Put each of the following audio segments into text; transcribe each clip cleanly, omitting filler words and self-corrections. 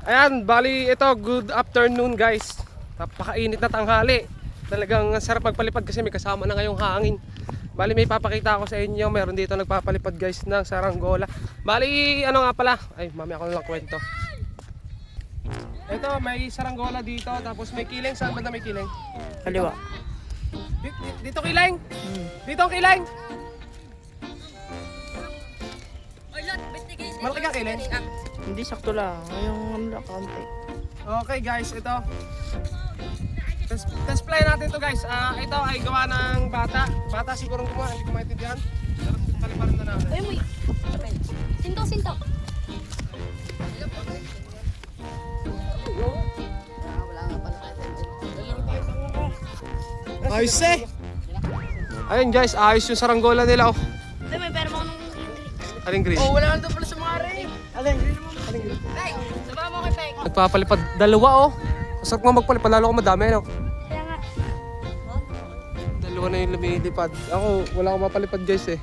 Ayan, bali ito, good afternoon guys. Napakainit na tanghali. Talagang sarap magpalipad kasi may kasama na ngayong hangin. Bali may papakita ako sa inyo. Meron dito nagpapalipad guys ng saranggola. Bali ano nga pala. Ay, mamaya ako lang kwento. Ito, may saranggola dito. Tapos may kiling. Saan ba na may kiling? Kaliwa. Dito kiling? Dito ang kiling? Malaki kang kiling? Hindi, sakto lang. Yung ano lang, kaunti. Okay guys, ito. Test play natin to guys. Ito ay gawa ng bata. Bata siguro gumawa, hindi ko maintindihan. Pero paliparin na natin. Uy, uy. Sinto, sinto. Ayos eh! Ayun guys, ayos yung saranggola nila oh. Uy, may pera mo nung... Aling green. Oh, wala nang pala sa mga rin. Alin? Hey, sababa mo kay Peng. Nagpapalipad. Dalawa oh. Masarap nga magpalipad, lalo ko madami no. Kaya nga. Dalawa na yung lumilipad. Ako, wala akong mapalipad guys eh.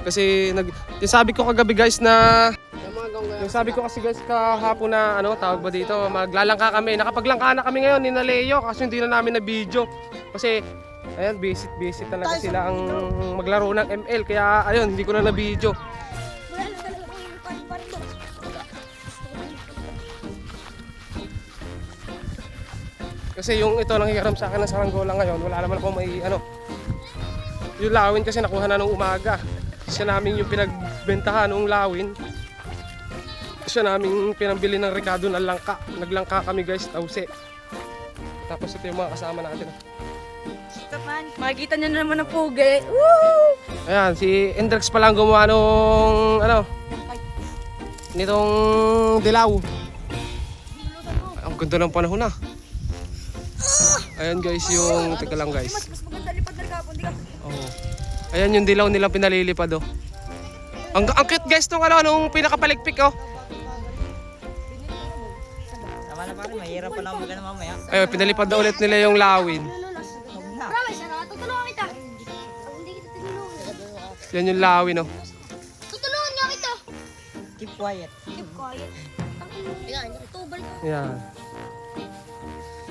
Kasi yung sabi ko kagabi guys na yung sabi ko kasi guys kahapon na ano tawag ba dito, maglalangka kami. Nakapaglangka na kami ngayon ni na Leo kasi hindi na namin na video. Kasi ayan, visit talaga sila ang maglaro ng ML kaya ayun, hindi ko na video. Wala na talaga kung yung parang doon. Kasi yung ito lang hiram sa akin ng saranggola ngayon, wala naman ako may ano. Yung lawin kasi nakuha na nung umaga. Siya namin yung pinagbentahan nung lawin. Siya namin pinambili ng Ricardo na langka. Naglangka kami guys, tause. Tapos ito yung mga kasama natin. Makikita niyo na naman ang pugi. Woo! Ayan, si Endrex pa lang gumawa nung ano, nitong dilaw. Ang ganda ng panahon na. Ayan guys yung, teka lang guys. Mas maganda lipad na kapon, di ka? Oo. Ayan yung dilaw nilang pinalilipad oh. Ang cute guys nung ano, nung pinakapalikpik oh. Tama na pare, mahirap pa lang magana mamaya. Ayun, pinalipad na ulit nila yung lawin. Bro, may sarap. Tutulungan kita. Hindi kita tinulungan. Yan yung lawin oh. Tutulungan nga kita. Keep quiet. Keep quiet. Yan, ito, balik ko. Yan.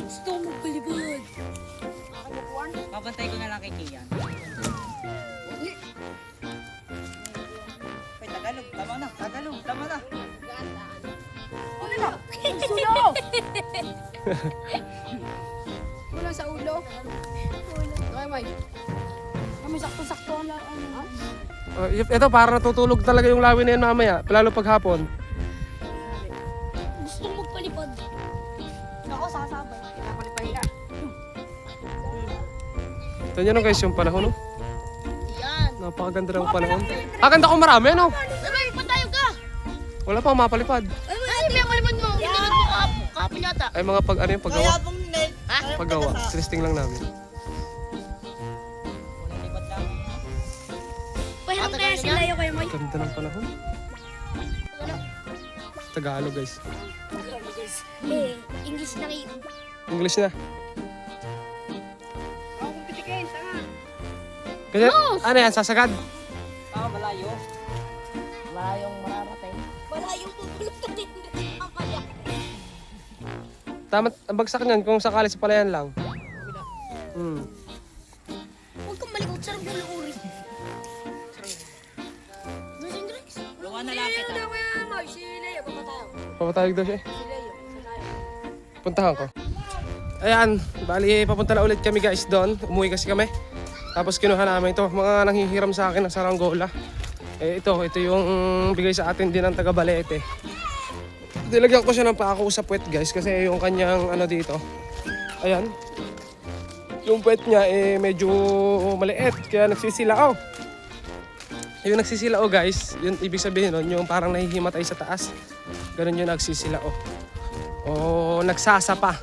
Gusto mo palibad. Papantay ko na lang kay Kian. Uy, Tagalog, tama na. Tagalog, tama na. Ano na? Sulo! Wala sa ulo. Okay, Mike. Kami sakto-sakto ang ano. Ito para natutulog talaga yung lawin na yan mamaya. Lalo pag hapon. Gusto mo magpalipad. Ako, sasabay. Pinapalipay ka. Ito nyo guys yung panahon oh. Yan. Napakaganda ng panahon. Ganda ko marami ano. Sabay, patayo ka. Wala pa mapalipad. Ay, pinapalipad mo. Inigat mo kahapon yata. Ay mga pag ano yung paggawa. Ha? Paggawa. Testing lang namin. Lipat lang. Pahirap kaya sila yung kayo, Mike. Ganda ng panahon. Tagalog guys. English na kayo. English na. Ako kung pitikin, tanga. Kasi ano yan, sasagad. Malayo. Malayong mararating. Wala yung pupulot ka din. Ang kaya. Tama, ang bagsak niyan kung sakali sa palayan lang. Huwag kang malikot sa rambula uri. Gusto Drex? Luwa na lapit Hindi ako yan, Mike. Si Leo, papatayo. Papatawag daw siya eh. Si Leo, sasaya. Puntahan ko. Ayan, bali papunta na ulit kami guys doon. Umuwi kasi kami. Tapos kinuha namin ito, mga nanghihiram sa akin ng saranggola. Eh ito yung bigay sa atin din ng taga Balete. Dilagyan ko siya ng pako sa puwet guys kasi yung kanyang ano dito. Ayan. Yung puwet niya eh medyo maliit kaya nagsisilao. Yung nagsisilao guys, yun ibig sabihin nun, yung parang nahihimatay sa taas. Ganun yung nagsisilao. O nagsasapa.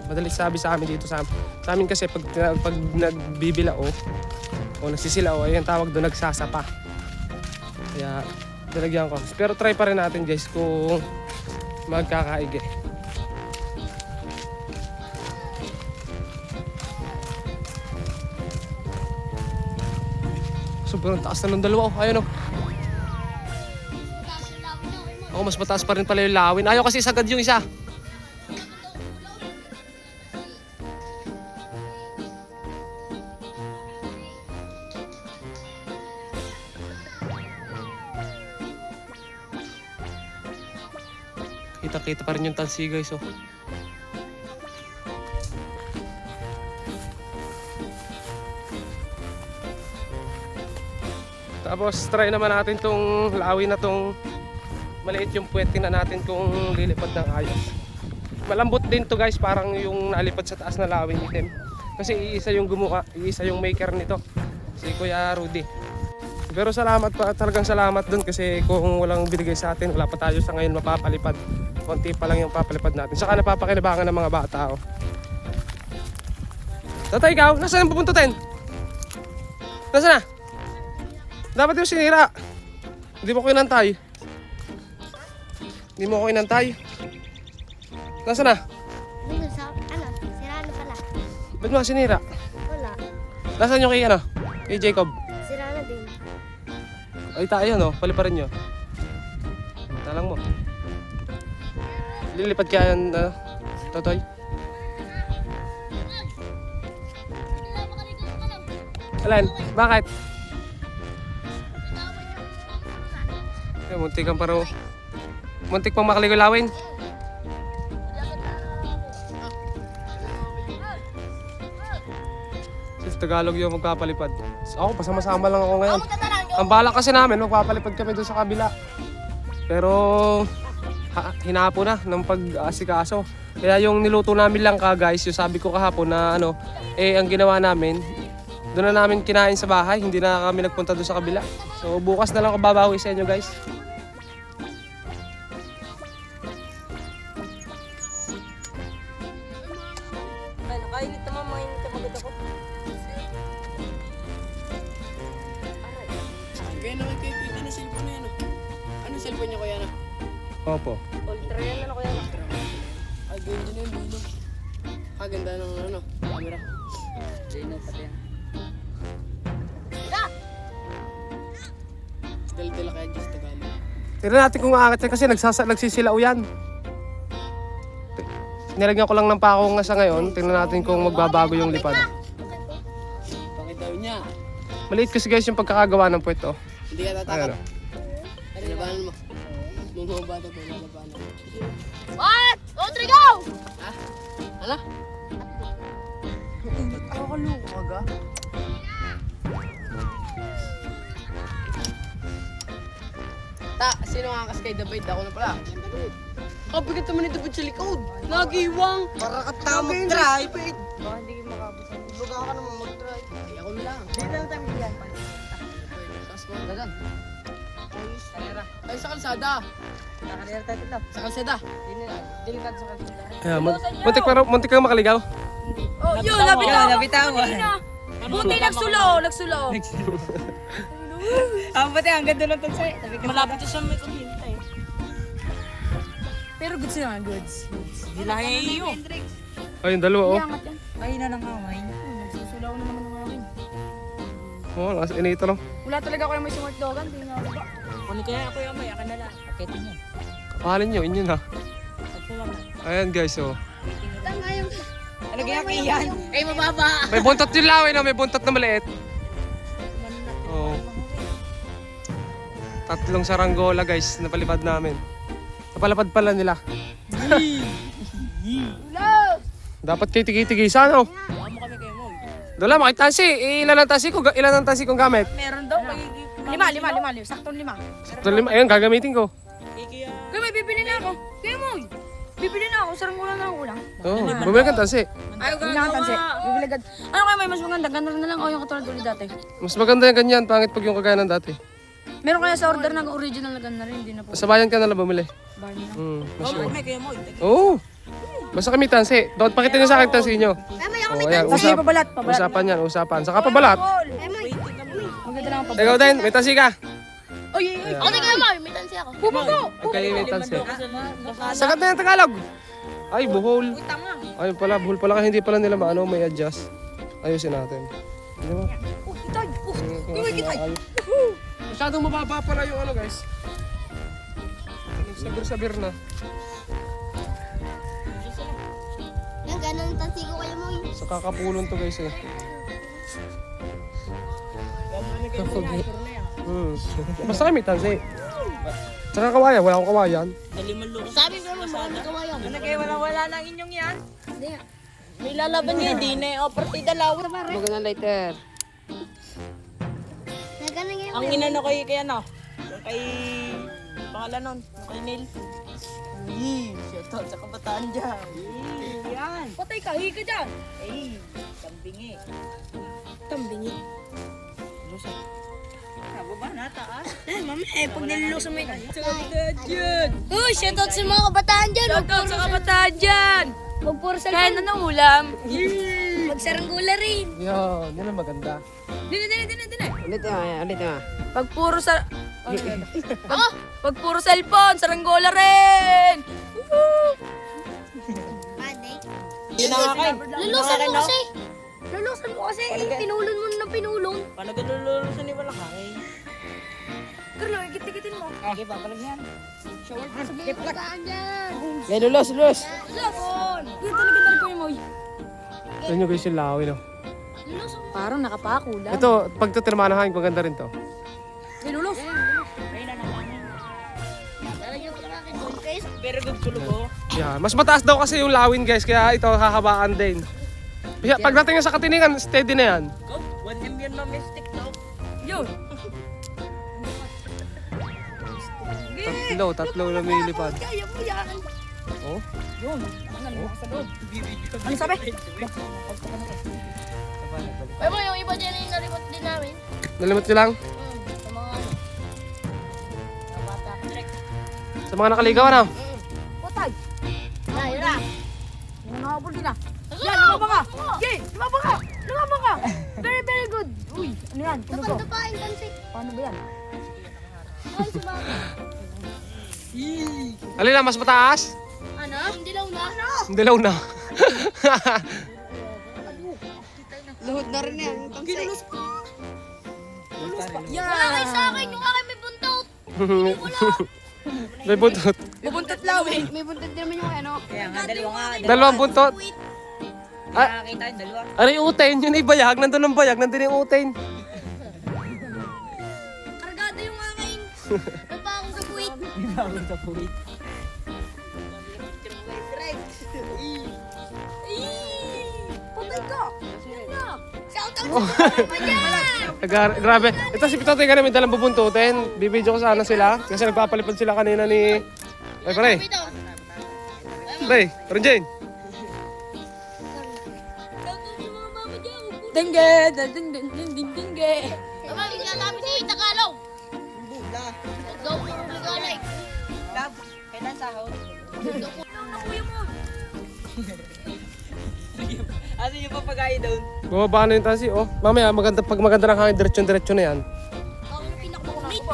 Madalit sabi sa amin dito sa amin kasi pag nagbibilao o nagsisilao, ayun tawag doon nagsasapa. Kaya nilagyan ko. Pero try pa rin natin guys kung magkakaigi. Sobrang taas na ng dalawa. Ayun o. Oh, mas mataas pa rin pala yung lawin. Ayaw kasi sagad yung isa. Kita-kita pa rin yung tansi guys, oh. Tapos try naman natin tong lawin na tong maliit yung puwet. Tingnan natin kung lilipad ng ayos. Malambot din to guys, parang yung nalipad sa taas na lawin itim. Kasi iisa yung gumawa, iisa yung maker nito, si Kuya Rudy. Pero salamat pa, talagang salamat dun kasi kung walang binigay sa atin, wala pa tayo sa ngayon mapapalipad. Konti pa lang yung papalipad natin. Saka napapakinabangan ng mga bata, oh. Tatay, ikaw, nasaan ang pupuntutin? Nasaan na? Dapat yung sinira. Hindi mo ko inantay. Hindi mo ko inantay. Nasaan na? Dito sa, sira na pala. Ba't mo sinira? Wala. Nasaan yung kay, kay Jacob? Sira na din. Ay tayo, no? Paliparin nyo. Talang mo. Lilipad kaya yan, Totoy? Alan, bakit? Ay, muntik kang paro. Muntik pang makaligulawin. Sis Tagalog yung magpapalipad. Ako, pasama-sama lang ako ngayon. Ang balak kasi namin, magpapalipad kami doon sa kabila. Pero hinapo na ng pag-asikaso. Kaya yung niluto namin lang guys, yung sabi ko kahapon na ang ginawa namin, doon na namin kinain sa bahay, hindi na kami nagpunta doon sa kabila. So bukas na lang ako babawi sa inyo guys. Ay, nakainit naman, mainit na magod ako. Kaya naman kayo pwede na cellphone na yan. Anong cellphone niya kuya na? Opo. Ultra yan, ano kaya? Ay, ganda na yung bilog. Ganda ng camera. Hindi na pati yan. Dala-dala kaya Diyos Tagalog. Tignan natin kung aangat yan kasi nagsisilaw yan. Nilagyan ko lang ng pako nga sa ngayon. Tingnan natin kung magbabago yung lipad. Bakit daw niya? Maliit kasi guys yung pagkakagawa ng puwet, oh. Hindi ka Ayan, tatakot. oh. Labanan mo. Nung mga bata ko, lalabanan. What? Rodrigo! Ano? Nakakaloko ka ga? Sino nga kas kay David? Ako na pala. Kapigat naman ni David sa likod. Nagiwang. Para ka tama mag-drive. Baka hindi kayo makabot sa mga. Baga ka naman mag-drive. Ay, ako na lang. Hindi lang tayo bigyan. Tapos mo, dagan. Karera. Ay, sa kalsada. Nakarera tayo dito. Sa kalsada. Hindi na. Delikado sa kanila. Ayan, muntik kang makaligaw. Oh, yun, nabitawan. Nabitawan. Buti nagsulo. Ang pati, ang ganda ng tansay. Malapit siya may kumbintay. Pero goods na, goods. Gilahe yun. Ay, yung dalawa, oh. Iangat yan. Mahina ng kamay. Nagsusulaw na naman ng akin. Oh, nasa inito lang. Wala talaga ako yung may smart dogan. Hindi nga ba? Ano kaya ako yung may akin na lang. Paketin nyo. Kapahalin nyo, inyo na. Pagpulang na. Ayan guys, oh. Ano kaya kiyan? Ay, mababa. May buntot yung lawin, oh. May buntot na maliit. Oh. 3 saranggola guys, napalipad namin. Napalapad pala nila. Dapat kitigi-tigisan, oh. Baka mo kami kayo mo. Dola, makitansi. Ilan ang tansi kong gamit? Meron daw. Lima. Saktong 5. Ito 5. Ayun, gagamitin ko. Kaya may bibili na ako. Kaya mo. Bibili na ako. Saranggola na ako lang. Oo, bumili kang tansi. Ayaw gagawa. Tansi. Bibili agad. Ano kaya may mas maganda? Ganda na lang o yung katulad ulit dati. Mas maganda yung ganyan, pangit pag yung kagaya ng dati. Meron kaya sa order ng original na ganda rin. Hindi na po. Sa bayan ka na lang bumili. Bali na. Mas yun. Kami kayo mo. Oo. Basta kami tansi. Dapat pakita nyo sa akin tansi nyo. Oo, ayan. Kasi pabalat. Usapan yan, usapan. Saka pabalat. Maganda lang ang pabalat. Ikaw din, may tansi ka. Oy. Ako tingnan mo, may tansi ako. Pupupo. Ay, may tansi. Sagat na yung Tagalog. Ay, buhol. Tama. Ay, buhol pala kasi hindi pala nila may adjust. Ayusin natin. Hindi mo? Kitay. Uy, kitay. Masyadong mababa pala yung guys. Sabir-sabir na. Yan, ganun tansigo kayo mo. Sa kakapulon to guys eh. Basta kami tansi. Tsaka kawayan, wala akong kawayan. Sabi ko naman, marami kawayan. Ano kayo wala na ang inyong yan? Hindi nga. May lalaban niya, hindi na o partida lawa. Huwag na lighter. Nagana ngayon. Ang inano kay kaya no? Yung kay pangalan nun, yung kay Neil. Shoutout sa kabataan dyan. Yan. Patay ka, higa dyan. Kambingi. Tambingi. Nababa na taas. Mami, pag nilulusan mo ito. Uy, shoutout sa mga kabataan dyan. Shoutout sa kabataan dyan. Huwag puro sa Kain na ng ulam. Magsaranggula rin. Yan, yan ang maganda. Dine. Ulit nga. Pag puro sa... Pag puro cellphone, saranggola rin. Pwede. Yun ang akin. Lulusan mo kasi. Lulusan mo kasi. Pinulon mo na pinulon. Paano ganululusan ni wala kain? Carlo, igit-igitin mo. Okay, papalag yan. Sabihin ko kabataan dyan. Yan, lulos. Cellphone. Dito talaga na rin mo. Ito nyo guys yung lawin no. Lulusan mo. Parang nakapako lang. Ito, pag ito tinamaan ng hangin, maganda rin to. Nilulos. Lalagyan ko lang akin doon. Guys, Very good kulog ko. Yan. Mas mataas daw kasi yung lawin guys, kaya ito hahabaan din. Kaya pagdating nyo sa katiningan, steady na yan. Go, 1M yun mamestic to. Yun. Tatlo na lumilipad. Kaya mo yan. Oh, Yun. Ano sabi? ay mo yung iba dyan yung nalimot din namin. nalimot nyo lang. Sa mga ano. Mga bata. Sa mga nakaligaw ano? Patay. Ay, yun na. Nakapul din na. Yan, lumabang ka. Okay, lumabang ka. Lumabang ka. Very, very good. Uy, ano yan? Tulog ko. Dapain tansi. Paano ba yan? Ay, sumama. Alin na, mas mataas? Ano? Hindi lang na. Ano? Dilaw na. Luhod na rin yan. Ginulos pa. Wala kayo sa akin. Yung akin may buntot. May buntot. Bubuntot lawin. May buntot din naman yung ano. Kaya nga, dalawa nga. Dalawang buntot. Nakakita yung dalawa. Ano yung uten? Yun ay bayag. Nandun ang bayag. Nandun yung uten. Kargado yung akin. Napa ako sa puwit. Bawal sa puwit. Patay ka. Shoutout sa mga dyan. Grabe. Ito si Pitotoy ka namin dalang bubuntutin. Bibidyo ko sana sila. Kasi nagpapalipad sila kanina ni... Ay, pare. Ito. Pare, parang Jane. Shoutout sa mga mama dyan. Dingge, dingge. Mami, sinasabi si Tagalog. Bula. Daw puro ligalay. Lab, kailan sahod? Ano yung papagay doon? Bumaba na yung tansi. Oh, mamaya, pag maganda ng hangin, diretsyon na yan. Ako ng pinakapugi. Ako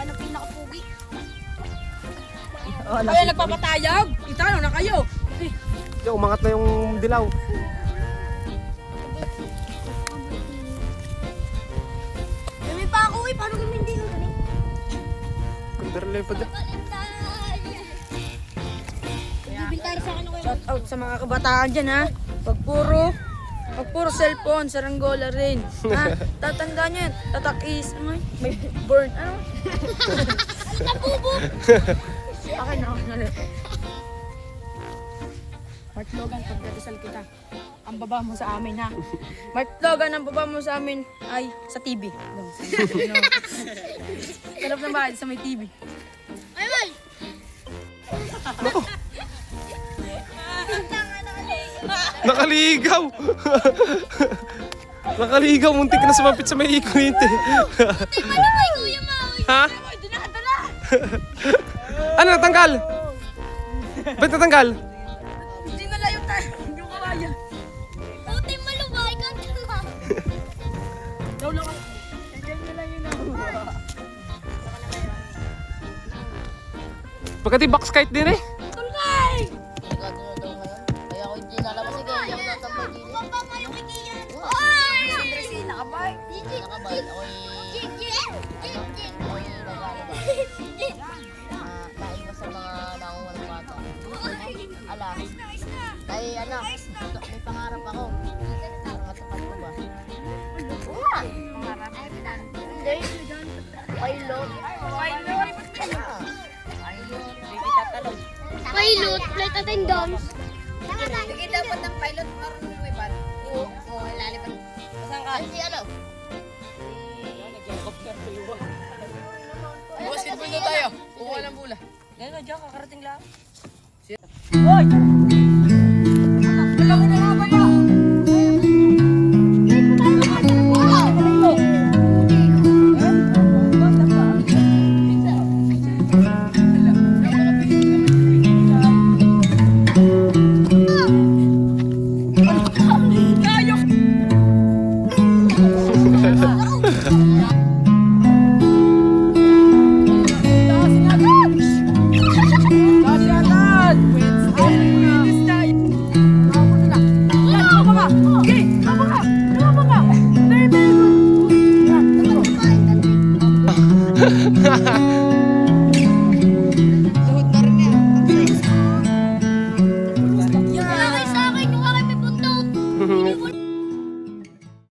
ng pinakapugi. Kaya nagpapatayag. Itano na kayo. Yung umangat na yung dilaw. May pa ako eh. Paano kami hindi yung galing? Kundarlipad na. Bibintara sa akin ako yun. Shout out sa mga kabataan dyan ha. Pag puro cellphone, saranggola rin. Ha? Tatandaan nyo yan. Tatak is, ano yun? May burn, ano? Akin na, Mark Logan, pagdadasal kita. Ang baba mo sa amin ha. Mark Logan, ang baba mo sa amin ay sa TV. Sarap ng bahay sa may TV. Ay, ay! Nakaligaw! Nakaligaw, muntik na sumapit sa may ikunit eh. Malabay, Kuya Maui! Ha? Ano, natanggal? Ba't natanggal? Hindi na layo tayo. Hindi ko kaya. Puti malubay ka na. Daw lang ako. Nandiyan na lang yun ako. Pagkati box kite din eh. Tulgay! Kaya ako hindi nalabas si Kaya. Papa pa yung kikiyan. Oy! Nakabay. Nakabay. Ako'y... Jin! Jin! Jin! Jin! Ako'y naglalabas. Jin! lang. Ay, ano, may pangarap ako. Matupad ko ba? Hindi. Pilot. Pilot, flight attendants. Sige, dapat ng pilot marunong lumipad. Oo. Oo, lalipad. Saan ka? Hindi, ano? Basketball na tayo. Kuha ng bola. Ngayon na dyan, kakarating lang.